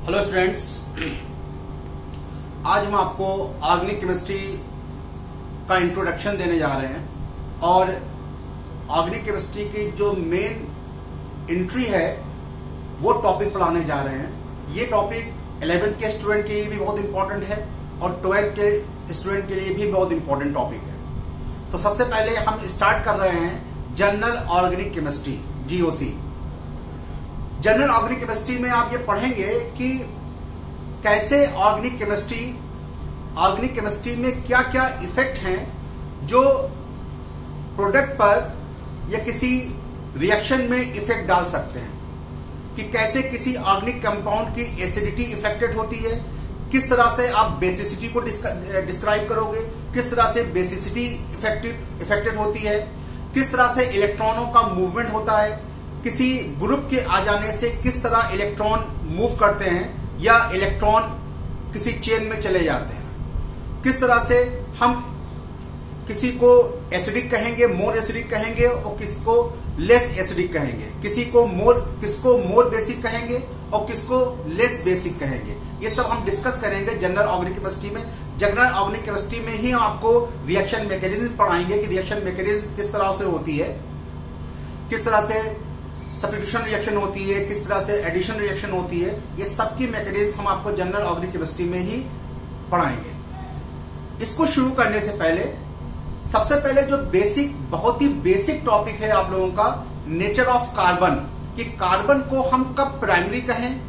Hello students, आज हम आपको ऑर्गेनिक केमिस्ट्री का इंट्रोडक्शन देने जा रहे हैं और ऑर्गेनिक केमिस्ट्री की जो मेन एंट्री है वो टॉपिक पढ़ाने जा रहे हैं। ये टॉपिक 11th के स्टूडेंट के लिए भी बहुत इंपॉर्टेंट है और 12th के स्टूडेंट के लिए भी बहुत इंपॉर्टेंट टॉपिक है। तो सबसे पहले हम स्टार्ट कर रहे हैं general organic chemistry GOC. General organic chemistry में आप ये पढ़ेंगे कि कैसे ऑर्गेनिक केमिस्ट्री में क्या क्या इफेक्ट हैं जो प्रोडक्ट पर या किसी रिएक्शन में इफेक्ट डाल सकते हैं, कि कैसे किसी ऑर्गेनिक कंपाउंड की एसिडिटी इफेक्टेड होती है, किस तरह से आप बेसिसिटी को डिस्क्राइब करोगे, किस तरह से बेसिसिटी इफेक्टेड होती है, किस तरह से इलेक्ट्रॉनों का मूवमेंट होता है, किसी ग्रुप के आ जाने से किस तरह इलेक्ट्रॉन मूव करते हैं या इलेक्ट्रॉन किसी चेन में चले जाते हैं, किस तरह से हम किसी को एसिडिक कहेंगे, मोर एसिडिक कहेंगे और किसको लेस एसिडिक कहेंगे, किसको मोर बेसिक कहेंगे और किसको लेस बेसिक कहेंगे। ये सब हम डिस्कस करेंगे जनरल ऑर्गेनिक केमिस्ट्री में। जनरल ऑर्गेनिक केमिस्ट्री में ही हम आपको रिएक्शन मैकेनिज्म पढ़ाएंगे कि रिएक्शन मैकेनिज्म किस तरह से होती है, किस तरह से सब्स्टिट्यूशन रिएक्शन होती है, किस तरह से एडिशन रिएक्शन होती है। ये सबकी मैकेनिज्म हम आपको जनरल ऑर्गेनिक केमिस्ट्री में ही पढ़ाएंगे। इसको शुरू करने से पहले सबसे पहले जो बहुत ही बेसिक टॉपिक है आप लोगों का, नेचर ऑफ कार्बन, कि कार्बन को हम कब प्राइमरी कहें,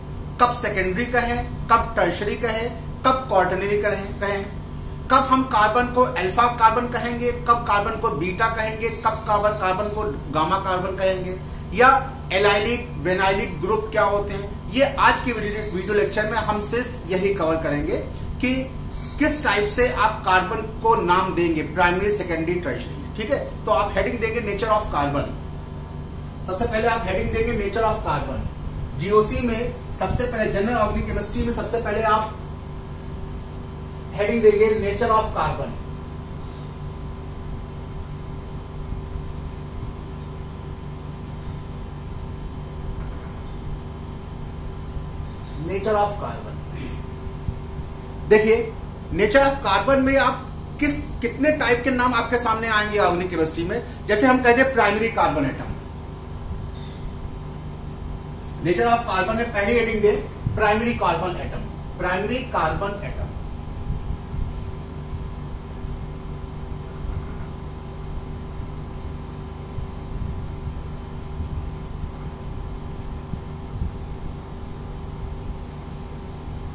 कब सेकेंडरी कहें, कब टर्शरी कहें, कब क्वार्टरनरी कहें, कब हम कार्बन को अल्फा कार्बन कहेंगे, कब कार्बन को बीटा कहेंगे, कब कार्बन को गामा कार्बन कहेंगे, या एलाइलिक वेनाइलिक ग्रुप क्या होते हैं। ये आज के वीडियो लेक्चर में हम सिर्फ यही कवर करेंगे कि किस टाइप से आप कार्बन को नाम देंगे, प्राइमरी, सेकेंडरी, टर्शरी। ठीक है, तो आप हेडिंग देंगे नेचर ऑफ कार्बन। सबसे पहले आप हेडिंग देंगे नेचर ऑफ कार्बन। जीओसी में सबसे पहले, जनरल ऑर्गेनिक केमिस्ट्री में सबसे पहले आप हेडिंग देंगे nature of carbon. Nature of carbon. देखिए, नेचर ऑफ कार्बन में आप कितने टाइप के नाम आपके सामने आएंगे ऑर्गेनिक केमिस्ट्री में। जैसे हम कहते हैं primary carbon atom. Nature of carbon में पहली heading the primary carbon atom. Primary carbon atom,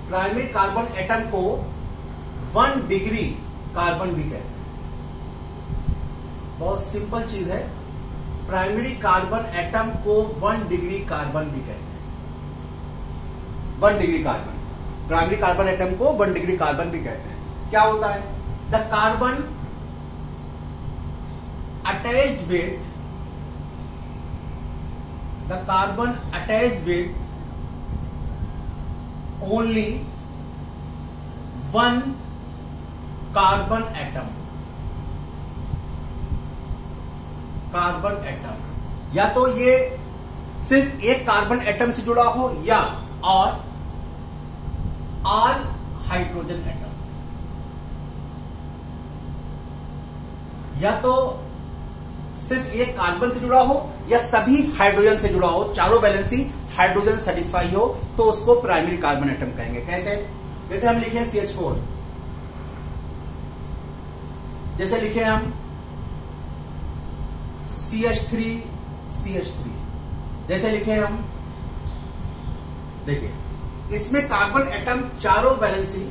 primary carbon atom को 1 डिग्री कार्बन भी कहते हैं। बहुत सिंपल चीज है, प्राइमरी कार्बन एटम को 1 डिग्री कार्बन भी कहते हैं। 1 degree carbon, primary carbon atom को 1 डिग्री कार्बन भी कहते हैं। क्या होता है? The carbon attached with only 1 carbon atom. या तो ये सिर्फ एक कार्बन एटम से जुड़ा हो या और ऑल हाइड्रोजन एटम, या तो सिर्फ एक कार्बन से जुड़ा हो या सभी हाइड्रोजन से जुड़ा हो, चारों वैलेंसी हाइड्रोजन सेटिस्फाई हो, तो उसको प्राइमरी कार्बन एटम कहेंगे। कैसे? जैसे हम लिखे CH4, जैसे लिखे हम CH3, जैसे लिखे हम, देखिए इसमें कार्बन एटम चारों वैलेंसी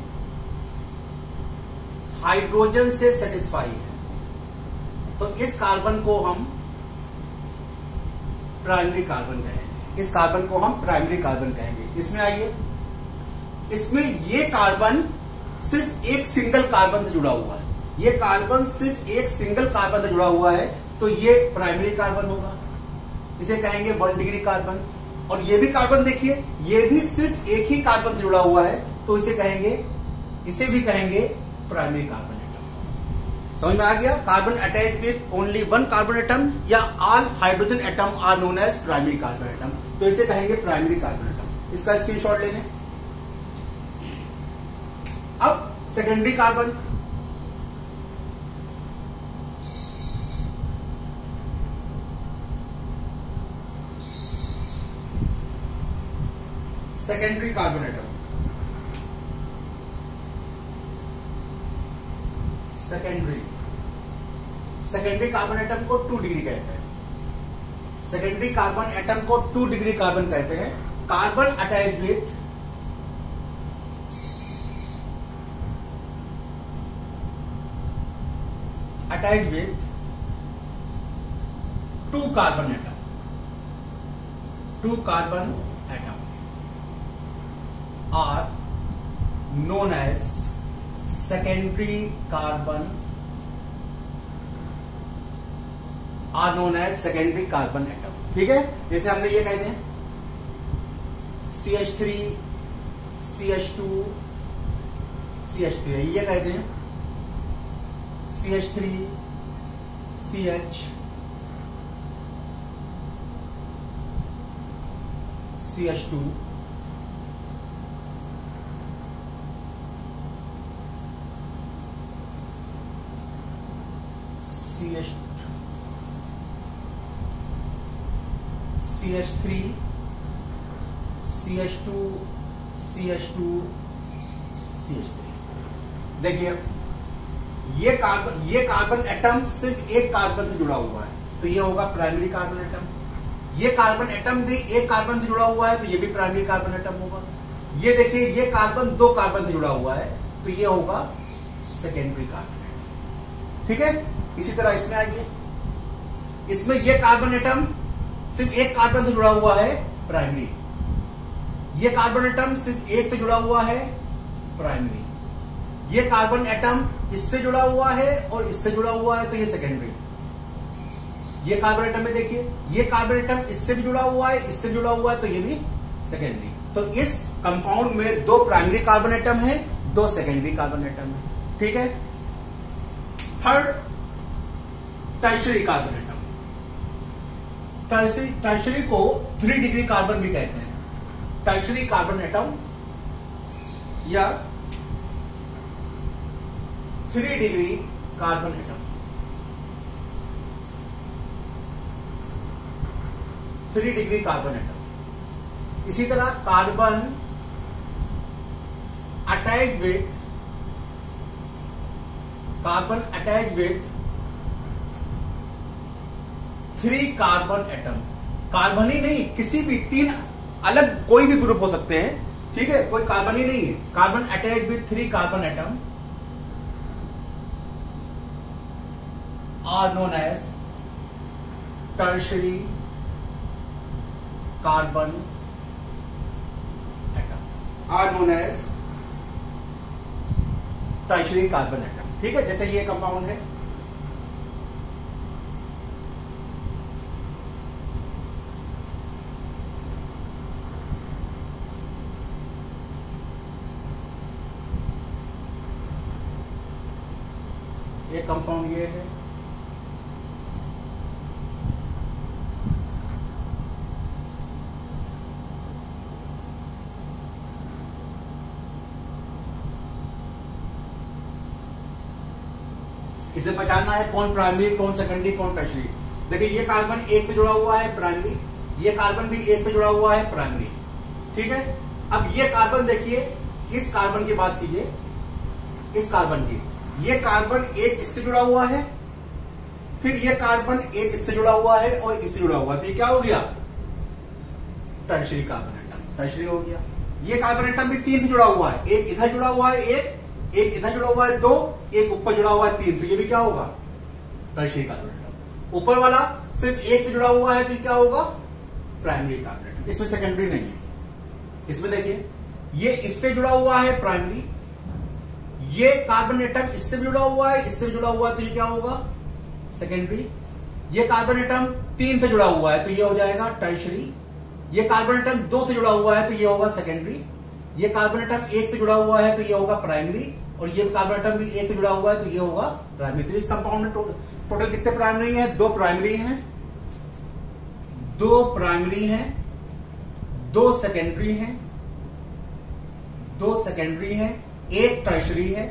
हाइड्रोजन से सेटिस्फाई है, तो इस कार्बन को हम प्राइमरी कार्बन कहेंगे। इस कार्बन को हम प्राइमरी कार्बन कहेंगे। इसमें आइए, इसमें ये कार्बन सिर्फ एक सिंगल कार्बन से जुड़ा हुआ है। ये कार्बन सिर्फ एक सिंगल कार्बन से जुड़ा हुआ है, तो ये प्राइमरी कार्बन होगा, इसे कहेंगे 1 डिग्री कार्बन। और ये भी कार्बन देखिए, ये भी सिर्फ एक ही कार्बन से जुड़ा हुआ है, तो इसे भी कहेंगे प्राइमरी कार्बन एटम। समझ में आ गया? Carbon attach with only 1 carbon atom या all hydrogen atom are known as primary carbon atom, तो इसे कहेंगे प्राइमरी कार्बन एटम। इसका स्क्रीनशॉट ले लें। अब secondary carbon, secondary carbon atom, secondary carbon atom को 2 डिग्री कहते हैं। सेकेंडरी कार्बन एटम को 2 डिग्री कार्बन कहते हैं। Carbon attach with to carbon atom are known as secondary carbon atom. ठीक है, जैसे हमने ये कहते हैं CH3 CH2 CH3, ये कहते हैं CH3 CH CH2 CH3 CH2 CH2 CH3। देखिए ये कार्बन एटम सिर्फ एक कार्बन से जुड़ा हुआ है, तो ये होगा प्राइमरी कार्बन एटम। ये कार्बन एटम भी एक कार्बन से जुड़ा हुआ है, तो ये भी प्राइमरी कार्बन एटम होगा। ये देखिए ये कार्बन 2 कार्बन से जुड़ा हुआ है, तो ये होगा सेकेंडरी कार्बन एटम। ठीक है, इसी तरह इसमें आइए, इसमें ये कार्बन एटम सिर्फ एक कार्बन से जुड़ा हुआ है, प्राइमरी। ये कार्बन एटम सिर्फ एक से जुड़ा हुआ है, प्राइमरी। ये कार्बन एटम इससे जुड़ा हुआ है और इससे जुड़ा हुआ है, तो ये सेकेंडरी। ये कार्बन एटम में देखिए ये कार्बन एटम इससे भी जुड़ा हुआ है, इससे जुड़ा हुआ है, तो ये भी सेकेंडरी। तो इस कंपाउंड में 2 प्राइमरी कार्बन एटम है, 2 सेकेंडरी कार्बन एटम है। ठीक है, third tertiary carbon atom. Tertiary को 3 डिग्री कार्बन भी कहते हैं। टर्शियरी कार्बन एटम या 3 degree carbon atom, 3 degree carbon atom. इसी तरह carbon attach with 3 carbon atom. Carbon ही नहीं, किसी भी 3 अलग कोई भी ग्रुप हो सकते हैं। ठीक है, कोई कार्बन ही नहीं है। Carbon attach with 3 carbon atom are known as tertiary carbon atom, tertiary carbon atom. ठीक है, जैसे ये कंपाउंड है, ये कंपाउंड ये है, इसे पहचानना है कौन प्राइमरी, कौन सेकेंडरी, कौन टर्शियरी। देखिए ये कार्बन एक से जुड़ा हुआ है, प्राइमरी। ये कार्बन भी एक से जुड़ा हुआ है, प्राइमरी। ठीक है, अब ये कार्बन देखिए, इस कार्बन की बात कीजिए, इस कार्बन की। ये कार्बन एक इससे जुड़ा हुआ है, फिर ये कार्बन एक इससे जुड़ा हुआ है और इससे जुड़ा हुआ है, तो ये क्या हो गया? टर्शियरी कार्बन एटम, टर्शियरी हो गया। ये कार्बन एटम भी 3 से जुड़ा हुआ है, एक इधर जुड़ा हुआ है, एक इधर जुड़ा हुआ है 2, एक ऊपर जुड़ा हुआ है 3, तो ये भी क्या होगा? Tertiary carbon atom. ऊपर वाला सिर्फ एक से जुड़ा हुआ है, तो ये क्या होगा? Primary carbon atom. इसमें सेकेंडरी नहीं है। इसमें देखिए ये इससे जुड़ा हुआ है, प्राइमरी। ये कार्बन एटम इससे भी जुड़ा हुआ है, इससे भी जुड़ा हुआ है, तो ये क्या होगा? सेकेंडरी। ये कार्बन एटम 3 से जुड़ा हुआ है, तो ये हो जाएगा टर्शियरी। ये कार्बन एटम 2 से जुड़ा हुआ है, तो ये होगा सेकेंडरी। ये कार्बन एटम 1 से जुड़ा हुआ है, तो ये होगा प्राइमरी। और ये कार्बन एटम भी 1 से जुड़ा हुआ है, तो ये होगा प्राइमरी। तो इस कंपाउंड में टोटल कितने प्राइमरी हैं? 2 प्राइमरी हैं, 2 प्राइमरी हैं, 2 सेकेंडरी हैं, 2 सेकेंडरी हैं एक टर्शरी है,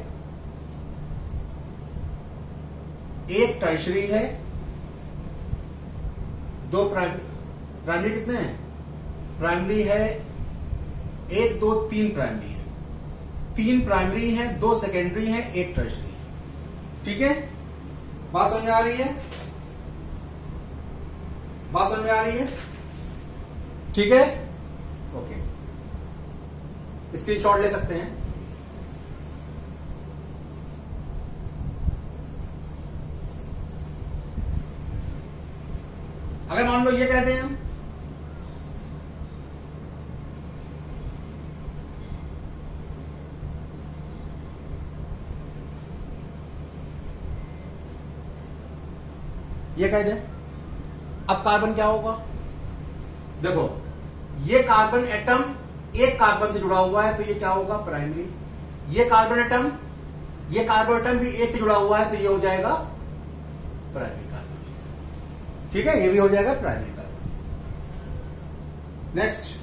एक टर्शरी है, दो प्राइमरी कितने हैं? प्राइमरी है 1 2 3 प्राइमरी है, 3 प्राइमरी है, 2 सेकेंडरी है, एक टर्शरी है। ठीक है, बात समझ में आ रही है? बात समझ में आ रही है? ठीक है, ओके, स्क्रीनशॉट ले सकते हैं। अगर मान लो ये कहते हैं हम ये कह दें, अब कार्बन क्या होगा? देखो, ये कार्बन एटम एक कार्बन से जुड़ा हुआ है तो ये क्या होगा? प्राइमरी। ये कार्बन एटम भी एक से जुड़ा हुआ है तो ये हो जाएगा प्राइमरी कार्बन। ठीक है, ये भी हो जाएगा प्राइमरी कार्बन। नेक्स्ट,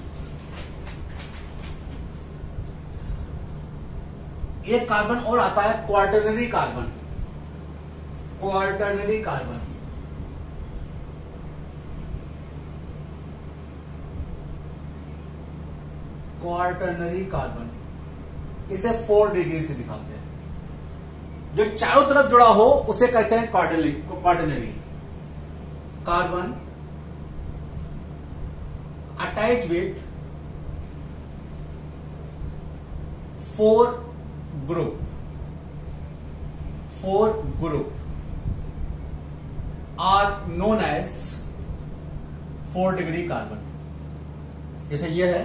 एक कार्बन और आता है quaternary carbon. Quaternary carbon, quaternary carbon, इसे 4 डिग्री से दिखाते हैं। जो चारों तरफ जुड़ा हो उसे कहते हैं quaternary carbon attach with 4 group are known as 4 degree carbon. जैसे ये है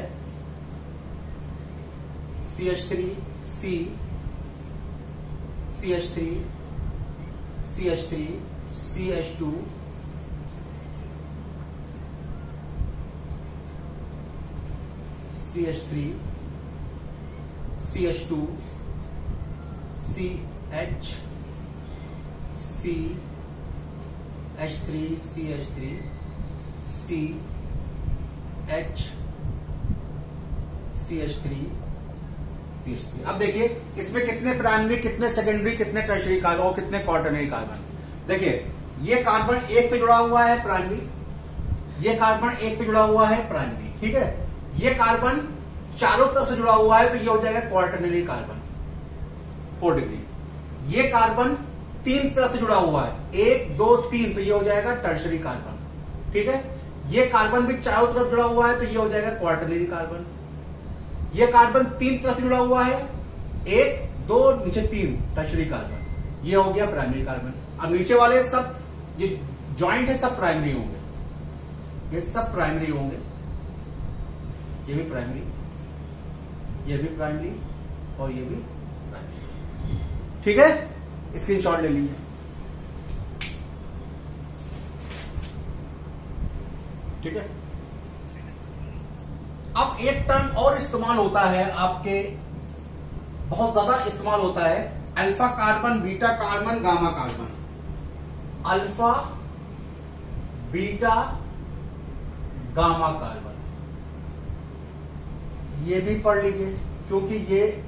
CH3 C CH3 CH3 CH2 CH3 CH2 CH CH3 CH3 CH CH3 CH3। अब देखिए इसमें कितने प्राइमरी, कितने सेकेंडरी, कितने टर्शरी कार्बन और कितने क्वार्टरनरी कार्बन। देखिए ये कार्बन एक पे जुड़ा हुआ है प्राइमरी, ये कार्बन एक पे जुड़ा हुआ है प्राइमरी। ठीक है, ये कार्बन चारों तरफ से जुड़ा हुआ है तो ये हो जाएगा क्वार्टरनरी कार्बन 4 डिग्री। ये कार्बन 3 तरफ से जुड़ा हुआ है, 1 2 3, तो ये हो जाएगा टर्शरी कार्बन। ठीक है, ये कार्बन भी चारों तरफ जुड़ा हुआ है तो ये हो जाएगा क्वार्टरनरी कार्बन। ये कार्बन 3 तरफ जुड़ा हुआ है, 1 2 नीचे 3, टर्शरी कार्बन। ये हो गया प्राइमरी कार्बन। अब नीचे वाले सब ये ज्वाइंट है, सब प्राइमरी होंगे, ये सब प्राइमरी होंगे। ये भी प्राइमरी, ये भी प्राइमरी और ये भी प्राइमरी। ठीक है, स्क्रीनशॉट ले लीजिए। ठीक है, अब एक टर्म और इस्तेमाल होता है आपके, बहुत ज्यादा इस्तेमाल होता है, alpha carbon, beta carbon, gamma carbon. Alpha, beta, gamma carbon, ये भी पढ़ लीजिए क्योंकि ये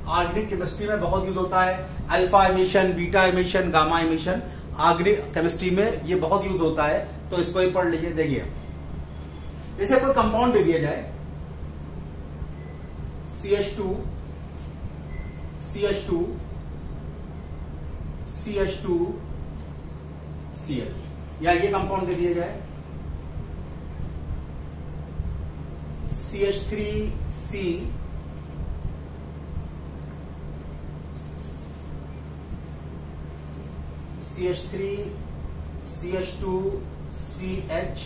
ऑर्गेनिक केमिस्ट्री में बहुत यूज होता है। Alpha emission, beta emission, gamma emission organic chemistry में ये बहुत यूज होता है, तो इसको ही पढ़ लीजिए। देखिए जैसे कोई कंपाउंड दे दिया जाए CH2 CH2 CH2 Cl, या ये कंपाउंड दे दिया जाए CH3C CH3 CH2 CH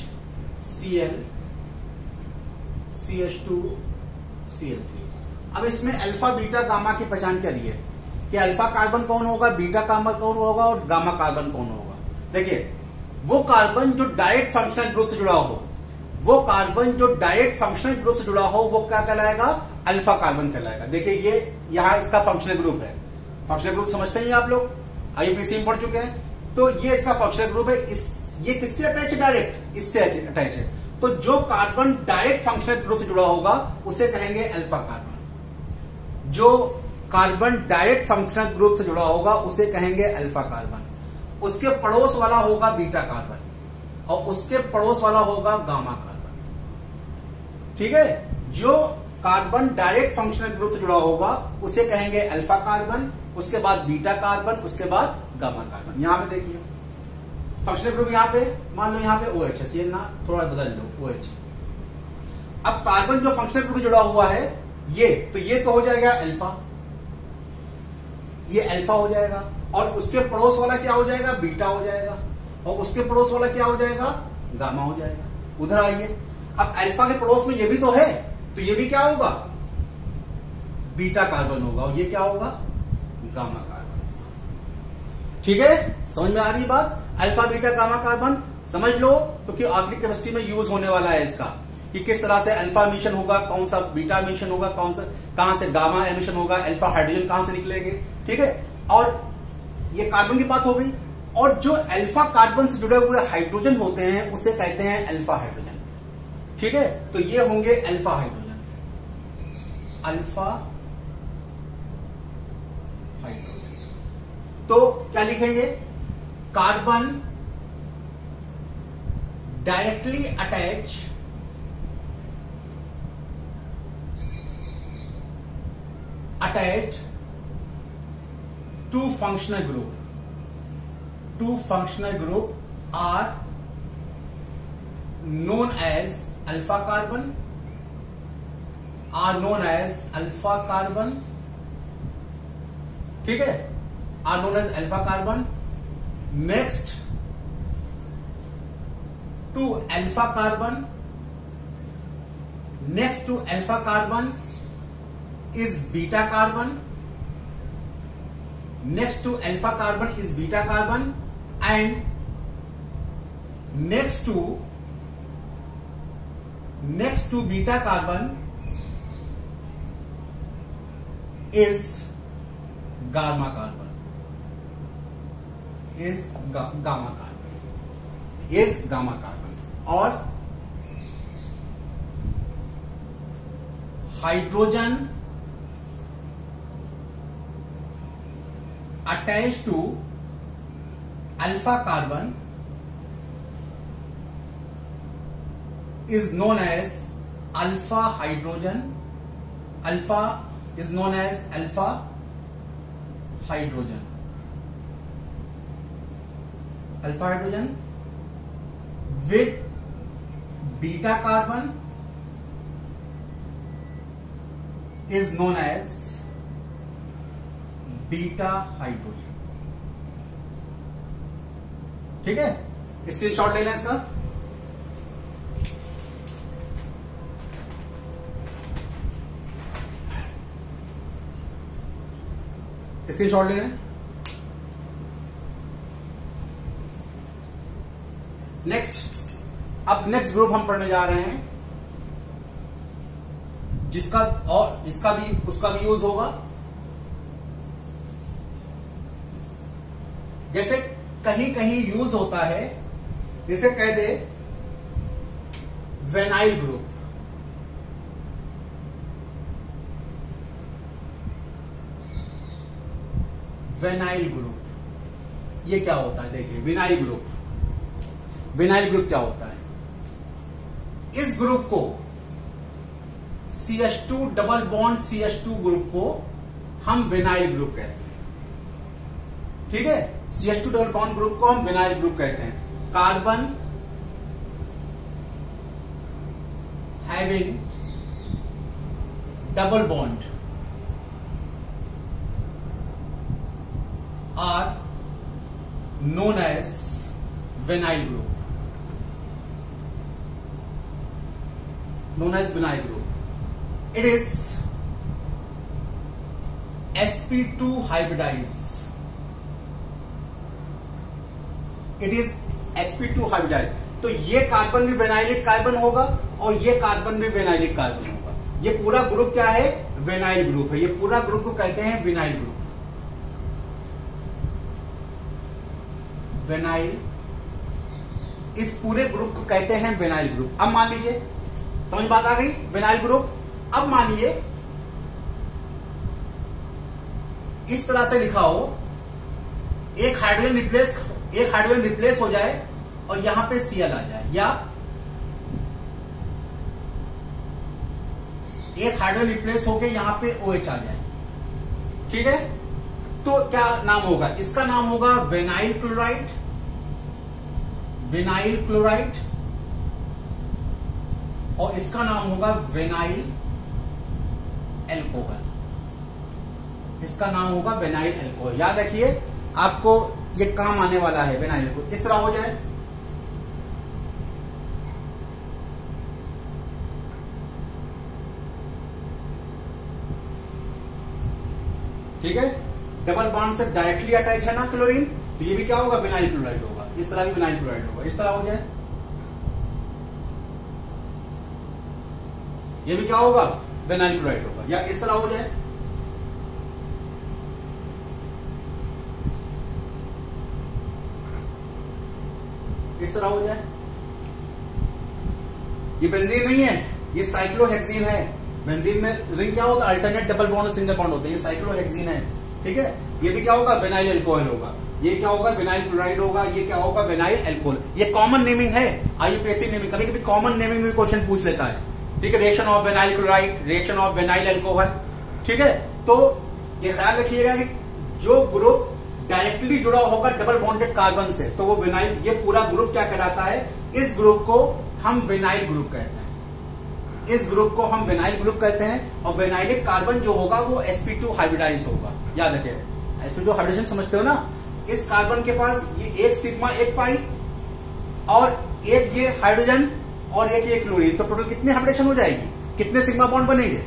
Cl CH2 Cl3। अब इसमें अल्फा, बीटा, गामा की पहचान करिए कि अल्फा कार्बन कौन होगा, बीटा कार्बन कौन होगा और गामा कार्बन कौन होगा। देखिए वो कार्बन जो डायरेक्ट फंक्शनल ग्रुप से जुड़ा हो, वो कार्बन जो डायरेक्ट फंक्शनल ग्रुप से जुड़ा हो वो क्या कहलाएगा? अल्फा कार्बन कहलाएगा। देखिए ये यहां इसका फंक्शनल ग्रुप है। फंक्शनल ग्रुप समझते हैं आप लोग, आईयूपीएसी में पढ़ चुके हैं। तो ये इसका फंक्शनल ग्रुप है। ये किससे अटैच है? डायरेक्ट इससे अटैच है। तो जो कार्बन डायरेक्ट फंक्शनल ग्रुप से जुड़ा होगा उसे कहेंगे अल्फा कार्बन। जो कार्बन डायरेक्ट फंक्शनल ग्रुप से जुड़ा होगा उसे कहेंगे अल्फा कार्बन, उसके पड़ोस वाला होगा बीटा कार्बन और उसके पड़ोस वाला होगा गामा कार्बन। ठीक है, जो कार्बन डायरेक्ट फंक्शनल ग्रुप से जुड़ा होगा उसे कहेंगे अल्फा कार्बन, उसके बाद बीटा कार्बन, उसके बाद गामा कार्बन। यहां पे देखिए फंक्शनल ग्रुप, यहां पे मान लो यहां पे OH है, ना थोड़ा बदल लो OH। अब कार्बन जो फंक्शनल ग्रुप से जुड़ा हुआ है ये तो हो जाएगा अल्फा, ये अल्फा हो जाएगा, और उसके पड़ोस वाला क्या हो जाएगा, बीटा हो जाएगा, और उसके पड़ोस वाला क्या हो जाएगा, गामा हो जाएगा। उधर आइए, अब अल्फा के पड़ोस में ये भी तो है, तो ये भी क्या होगा, बीटा कार्बन होगा, और ये क्या होगा, गामा कार्बन। ठीक है, समझ में आ रही बात, अल्फा बीटा गामा कार्बन समझ लो, क्योंकि ऑर्गेनिक केमिस्ट्री में यूज होने वाला है इसका, कि किस तरह से अल्फा एमिशन होगा, कौन सा बीटा एमिशन होगा, कहां से गामा एमिशन होगा, अल्फा हाइड्रोजन कहां से निकलेंगे। ठीक है, और ये कार्बन की बात हो गई, और जो अल्फा कार्बन से जुड़े हुए हाइड्रोजन होते हैं उसे कहते हैं अल्फा हाइड्रोजन। ठीक है, तो ये होंगे अल्फा हाइड्रोजन, अल्फा हाइड्रोजन। तो क्या लिखेंगे, carbon directly attached to functional group are known as alpha carbon, ठीक है, are known as alpha carbon। next to alpha carbon is beta carbon, next to alpha carbon is beta carbon, and next to beta carbon is gamma carbon, और hydrogen attached to alpha carbon is known as alpha hydrogen, with beta carbon is known as beta hydrogen. ठीक है, screenshot ले लें इसका। Screenshot ले लें। अब next group हम पढ़ने जा रहे हैं, जिसका भी उसका भी यूज होगा। जैसे कहीं कहीं यूज होता है, जैसे कह दे वेनाइल ग्रुप, ये क्या होता है, देखिए विनाइल ग्रुप क्या होता है। इस ग्रुप को CH2 double bond CH2 group को हम विनाइल ग्रुप कहते हैं। ठीक है, CH2 डबल बॉन्ड ग्रुप को हम विनाइल ग्रुप कहते हैं। Carbon having double bond are known as vinyl group, It is sp2 hybridized. तो ये कार्बन भी विनाइलिक कार्बन होगा और ये कार्बन भी विनाइलिक कार्बन होगा। ये पूरा ग्रुप क्या है, विनाइल ग्रुप है। ये पूरा ग्रुप को कहते हैं विनाइल ग्रुप। इस पूरे ग्रुप को कहते हैं विनाइल ग्रुप। अब मान लीजिए, समझ बात आ गई, विनाइल ग्रुप। अब मानिए इस तरह से लिखा हो, एक हाइड्रोजन रिप्लेस हो जाए और यहां पे Cl आ जाए, या एक हाइड्रोजन रिप्लेस होके यहां पे OH आ जाए, ठीक है। तो क्या नाम होगा इसका? नाम होगा विनाइल क्लोराइड, विनाइल क्लोराइड, और इसका नाम होगा विनाइल एल्कोहल, इसका नाम होगा विनाइल एल्कोहल। याद रखिए, आपको ये काम आने वाला है विनाइल एल्कोहल। इस तरह हो जाए, ठीक है। डबल बॉन्ड से डायरेक्टली अटैच है ना क्लोरीन, तो ये भी क्या होगा? विनाइल क्लोराइड होगा। इस तरह भी विनाइल क्लोराइड होगा। इस तरह हो जाए, ये भी क्या होगा? विनाइल क्लोराइड होगा। या इस तरह हो जाए, इस तरह हो जाए। ये बेंजीन नहीं है, ये साइक्लोहेक्सीन है। बेंजीन में रिंग क्या होता है? अल्टरनेट डबल बॉन्ड और सिंगल बॉन्ड होते हैं। ये साइक्लोहेक्सीन है, ठीक है। ये भी क्या होगा? विनाइल एल्कोहल होगा। ये क्या होगा? विनाइल क्लोराइड होगा। ये क्या होगा? Vinyl alcohol. ये कॉमन नेमिंग है, आईयूपीएससी नेमिंग। कभी कभी कॉमन नेमिंग में क्वेश्चन पूछ लेता है, ठीक है। Reaction of vinyl chloride, reaction of vinyl alcohol, ठीक है। तो ये ख्याल रखिएगा कि जो ग्रुप डायरेक्टली जुड़ा होगा डबल बॉन्डेड कार्बन से, तो वो विनाइल, ये पूरा ग्रुप क्या कहलाता है? इस ग्रुप को हम विनाइल ग्रुप कहते हैं। इस ग्रुप को हम विनाइल ग्रुप कहते हैं। और विनाइलिक कार्बन जो होगा वो sp2 हाइब्रिडाइज होगा। याद रखिए, sp2 हाइब्रिडेशन समझते हो ना? इस कार्बन के पास ये एक सिग्मा एक पाई और एक ये हाइड्रोजन और एक ये क्लोरीन, तो टोटल कितनी हाइब्रिडेशन हो जाएगी? कितने सिग्मा बॉन्ड बनेंगे?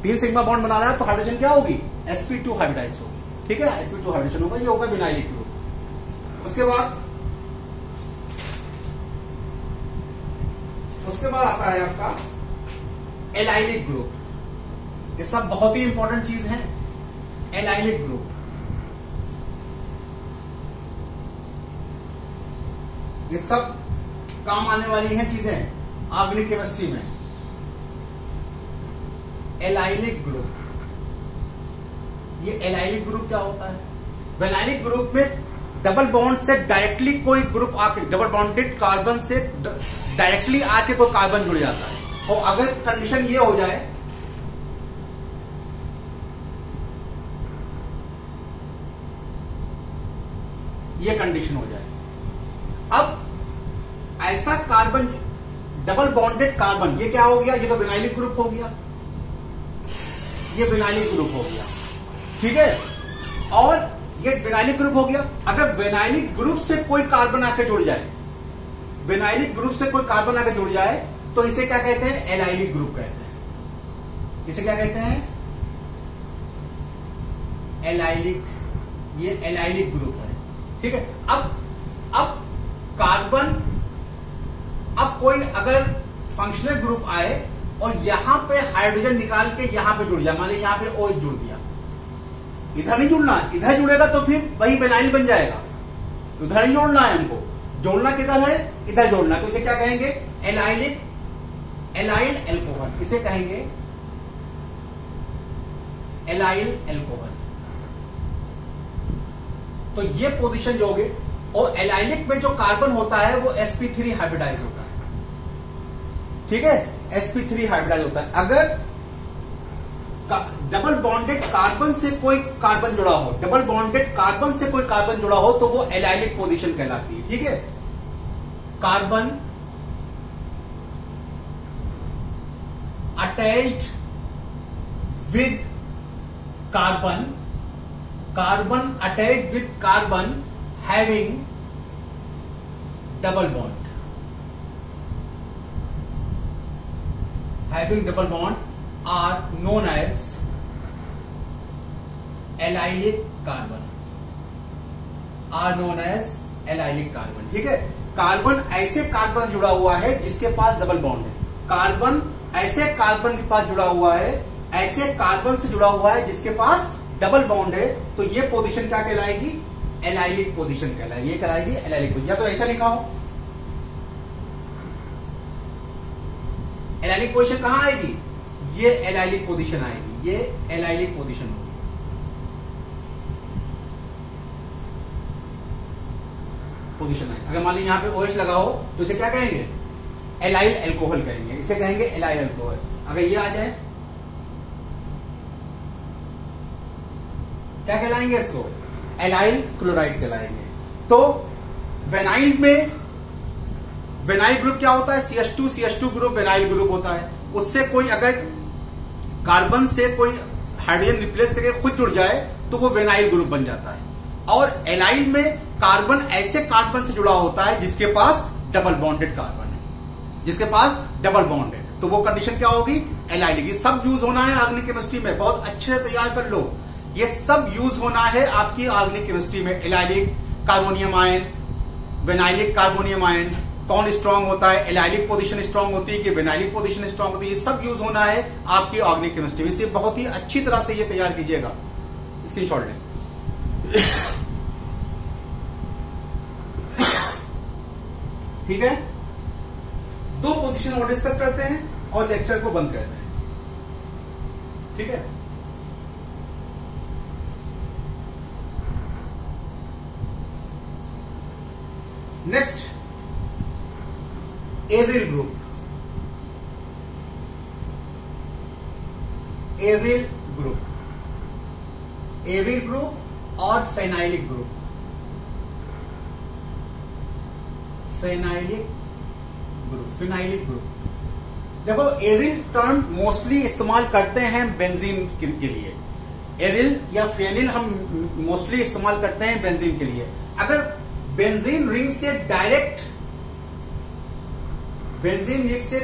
3 सिग्मा बॉन्ड बना रहा है, तो हाइड्रोजन क्या होगी? sp2 हाइब्रिडाइज होगी, ठीक है। sp2 हाइब्रिडेशन होगा, ये होगा विनाइलिक ग्रुप। उसके बाद आता है आपका एलाइलिक ग्रुप। ये सब बहुत ही इंपॉर्टेंट चीज है। एलाइलिक ग्रुप, ये सब काम आने वाली हैं चीजें ऑर्गेनिक केमिस्ट्री में। एलाइलिक ग्रुप, ये एलाइलिक ग्रुप क्या होता है? विनाइलिक ग्रुप में डबल बॉन्ड से डायरेक्टली कोई ग्रुप आके, डबल बॉन्डेड कार्बन से डायरेक्टली आके कोई कार्बन जुड़ जाता है। और अगर कंडीशन ये हो जाए, ये कंडीशन हो जाए, अब ऐसा कार्बन, डबल बॉन्डेड कार्बन, ये क्या हो गया? ये तो विनाइलिक ग्रुप हो गया, ये विनाइलिक ग्रुप हो गया, ठीक है। और ये विनाइलिक ग्रुप हो गया। अगर विनाइलिक ग्रुप से कोई कार्बन आके जुड़ जाए, विनाइलिक ग्रुप से कोई कार्बन आके जुड़ जाए, तो इसे क्या कहते हैं? एलाइलिक ग्रुप कहते हैं। इसे क्या कहते हैं? एलाइलिक, ये एलाइलिक ग्रुप है, ठीक है। अब कार्बन, अब कोई अगर फंक्शनल ग्रुप आए और यहां पे हाइड्रोजन निकाल के यहां पे जुड़ जाए, मान लीजिए यहां पे OH जुड़ दिया, इधर नहीं जुड़ना, इधर जुड़ेगा तो फिर वही विनाइल बन जाएगा, तो इधर ही जोड़ना है हमको। जोड़ना किधर है? इधर जोड़ना। तो इसे क्या कहेंगे? एलाइलिक, एलाइल एल्कोहल, इसे कहेंगे एलाइल एल्कोहल। तो ये पोजीशन जो होगी, और एलाइलिक में जो कार्बन होता है वो sp3 हाइब्रिडाइज होता है, ठीक है। sp3 हाइब्रिडाइज होता है। अगर डबल बॉन्डेड कार्बन से कोई कार्बन जुड़ा हो, डबल बॉन्डेड कार्बन से कोई कार्बन जुड़ा हो, तो वो एलाइलिक पोजीशन कहलाती है, ठीक है। Carbon attached with carbon, carbon attached with carbon having double bond, having double bond are known as allylic carbon, are known as allylic carbon, ठीक है। कार्बन ऐसे कार्बन जुड़ा हुआ है जिसके पास डबल बॉन्ड है। कार्बन ऐसे कार्बन के पास जुड़ा हुआ है, ऐसे कार्बन से जुड़ा हुआ है जिसके पास डबल बॉन्ड है, तो ये पोजीशन क्या कहलाएगी? एलाइलिक पोजीशन कहलाएगी। ये कहलाएगी एलाइलिक पोजीशन। या तो ऐसा लिखा हो, एलाइलिक पोजीशन कहां आएगी? ये एलाइलिक पोजीशन आएगी, ये एलाइलिक पोजीशन होगी, पोजीशन है। अगर मान लीजिए यहाँ पे OH लगा हो तो इसे क्या कहेंगे? एलाइल एल्कोहल कहेंगे, इसे कहेंगे एलाइल एल्कोहल। अगर ये आ जाए क्या कहलाएंगे? इसको एलाइल क्लोराइड कहलाएंगे। तो वेनाइल में वेनाइल ग्रुप क्या होता है? CH2 ग्रुप वेनाइल ग्रुप होता है। उससे कोई अगर कार्बन से कोई हाइड्रोजन रिप्लेस करके खुद जुड़ जाए तो वो वेनाइल ग्रुप बन जाता है। और एलाइल में कार्बन ऐसे कार्बन से जुड़ा होता है जिसके पास डबल बॉन्डेड कार्बन है, जिसके पास डबल बॉन्ड है, तो वो कंडीशन क्या होगी? एलाइल। ये सब यूज होना है ऑर्गेनिक केमिस्ट्री में, बहुत अच्छे से तैयार कर लो। ये सब यूज होना है आपकी ऑर्गेनिक केमिस्ट्री में। Allylic carbonium ion, vinylic carbonium ion, कौन स्ट्रांग होता है, एलाइलिक पोजीशन स्ट्रांग होती है कि वेनाइलिक पोजीशन स्ट्रांग होती है, ये सब यूज होना है आपकी ऑर्गेनिक केमिस्ट्री में। इसे बहुत ही अच्छी तरह से ये तैयार कीजिएगा, स्क्रीनशॉट लें। ठीक है, 2 पोजीशन और डिस्कस करते हैं और लेक्चर को बंद करते हैं। ठीक है, next aryl group. Aryl group और फेनाइलिक ग्रुप। फेनाइलिक ग्रुप देखो, एरिल टर्म मोस्टली इस्तेमाल करते हैं बेंजीन के लिए। एरिल या फेनिल हम मोस्टली इस्तेमाल करते हैं बेंजीन के लिए। अगर बेंजीन रिंग से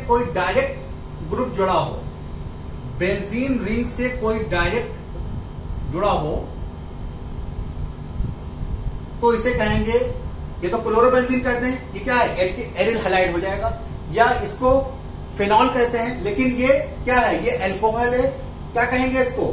कोई डायरेक्ट ग्रुप जुड़ा हो, बेंजीन रिंग से कोई डायरेक्ट जुड़ा हो तो इसे कहेंगे, ये तो क्लोरोबेंजीन करते हैं, ये क्या है? एरिल हैलाइड हो जाएगा। या इसको फेनॉल कहते हैं, लेकिन ये क्या है? ये एल्कोहल है। क्या कहेंगे इसको?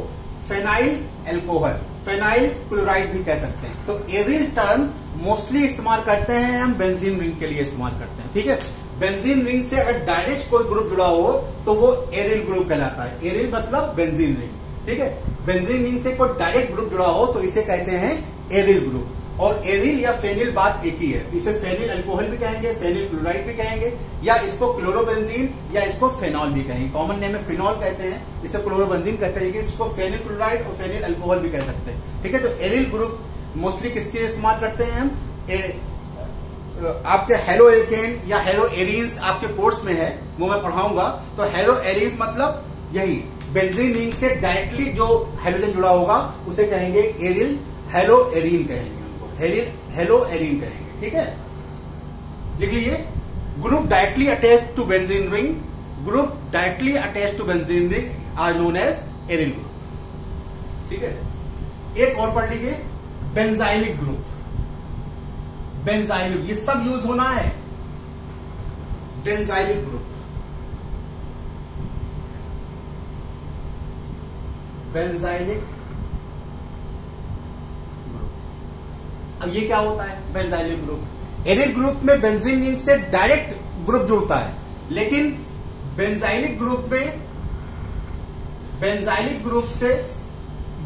फेनाइल एल्कोहल, फेनाइल क्लोराइड भी कह सकते हैं। तो एरिल टर्म मोस्टली इस्तेमाल करते हैं हम बेंजीन रिंग के लिए इस्तेमाल करते हैं। ठीक है, बेंजीन रिंग से अगर डायरेक्ट कोई ग्रुप जुड़ा हो तो वो एरिल ग्रुप कहलाता है। एरिल मतलब बेंजीन रिंग। ठीक है, बेंजीन रिंग से कोई डायरेक्ट ग्रुप जुड़ा हो तो इसे कहते हैं एरिल ग्रुप। और एरिल या फेनिल बात एक ही है, इसे फेनिल अल्कोहल भी कहेंगे, फेनिल क्लोराइड भी कहेंगे, या इसको क्लोरोबेंजीन या इसको फेनॉल भी कहेंगे। कॉमन नेम में फिनॉल कहते हैं, इसे क्लोरोबेंजीन कहते हैं, इसको फेनिल क्लोराइड और फेनिल अल्कोहल भी कह सकते हैं। ठीक है, तो एरिल ग्रुप मोस्टली किसके इस्तेमाल करते हैं हम? आपके हेलो एल्केन या हेलो एरीन्स आपके कोर्स में है, वो मैं पढ़ाऊंगा। तो हेलो एरीन्स मतलब यही, बेंजीन रिंग से डायरेक्टली जो हाइड्रोजन जुड़ा होगा उसे कहेंगे एरिल हेलो एरीन कहेंगे, हेलो एरीन कहेंगे। ठीक है, लिख लीजिए, group directly attached to benzene ring, group directly attached to benzene ring are known as aryl group. ठीक है, एक और पढ़ लीजिए, बेंजाइलिक ग्रुप। बेंजाइलिक, ये सब यूज होना है। Benzylic group, benzylic group. अब ये क्या होता है बेंजाइलिक ग्रुप? एरिल ग्रुप में बेंजीन रिंग से डायरेक्ट ग्रुप जुड़ता है, लेकिन बेंजाइलिक ग्रुप से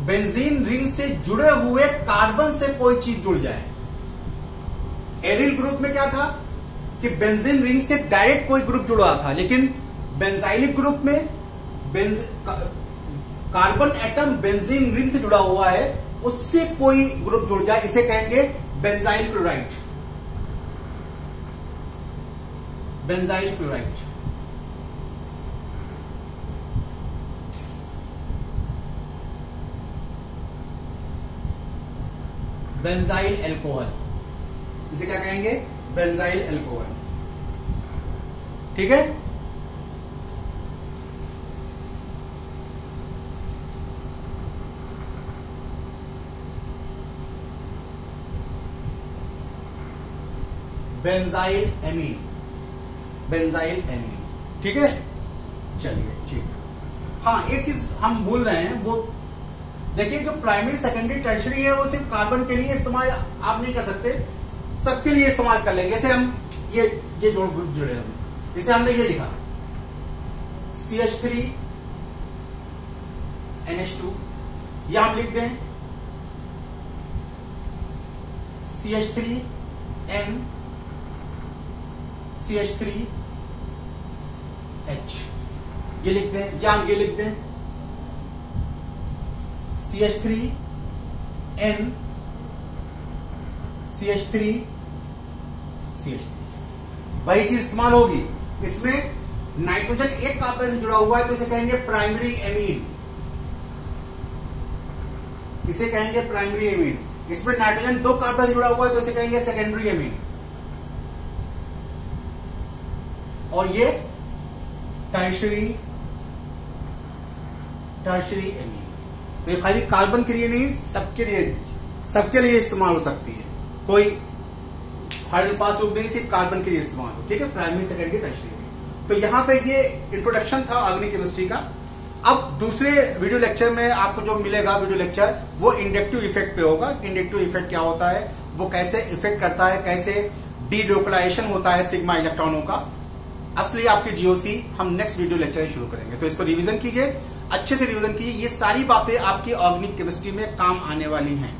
बेंजीन रिंग से जुड़े हुए कार्बन से कोई चीज जुड़ जाए। एरिल ग्रुप में क्या था कि बेंजीन रिंग से डायरेक्ट कोई ग्रुप जुड़ा था, लेकिन बेंजाइलिक ग्रुप में कार्बन एटम बेंजीन रिंग से जुड़ा हुआ है, उससे कोई ग्रुप जुड़ जाए, इसे कहेंगे benzyl chloride. Benzyl chloride. Benzyl alcohol, इसे क्या कहेंगे? Benzyl alcohol. ठीक है, बेंजाइल एमीन, बेंजाइल एमीन। ठीक है, चलिए ठीक। हाँ, एक चीज हम भूल रहे हैं, वो देखिए, जो प्राइमरी सेकेंडरी टर्शरी है वो सिर्फ कार्बन के लिए इस्तेमाल आप नहीं कर सकते, सबके लिए इस्तेमाल कर लेंगे। जैसे हम ये जो ग्रुप जुड़े हैं, जैसे हमने ये लिखा CH3NH2, या हम लिख दें CH3 NCH3H ये लिख दें, या हम ये लिख दें CH3NCH3CH3 वही चीज इस्तेमाल होगी। इसमें नाइट्रोजन एक कार्बन से जुड़ा हुआ है तो इसे कहेंगे प्राइमरी एमीन, इसे कहेंगे प्राइमरी एमीन। इसमें नाइट्रोजन दो कार्बन से जुड़ा हुआ है तो इसे कहेंगे सेकेंडरी एमीन। और ये टर्शरी एमीन। तो ये खाली कार्बन के लिए नहीं, सबके लिए इस्तेमाल हो सकती है। कोई हार्ड एंड फास्ट रूप नहीं, सिर्फ कार्बन के लिए इस्तेमाल हो। ठीक है, प्राइमरी सेकेंडरी टर्शरी एमीन। तो यहां पे ये इंट्रोडक्शन था ऑर्गेनिक केमिस्ट्री का। अब दूसरे वीडियो लेक्चर में आपको जो मिलेगा वीडियो लेक्चर, वो इंडक्टिव इफेक्ट पे होगा। इंडक्टिव इफेक्ट क्या होता है, वो कैसे इफेक्ट करता है, कैसे डीलोकलाइजेशन होता है सिग्मा इलेक्ट्रॉनों का, असली आपकी जीओसी हम नेक्स्ट वीडियो लेक्चर शुरू करेंगे। तो इसको रिवीजन कीजिए, अच्छे से रिवीजन कीजिए। ये सारी बातें आपकी ऑर्गेनिक केमिस्ट्री में काम आने वाली हैं।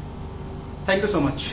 Thank you so much.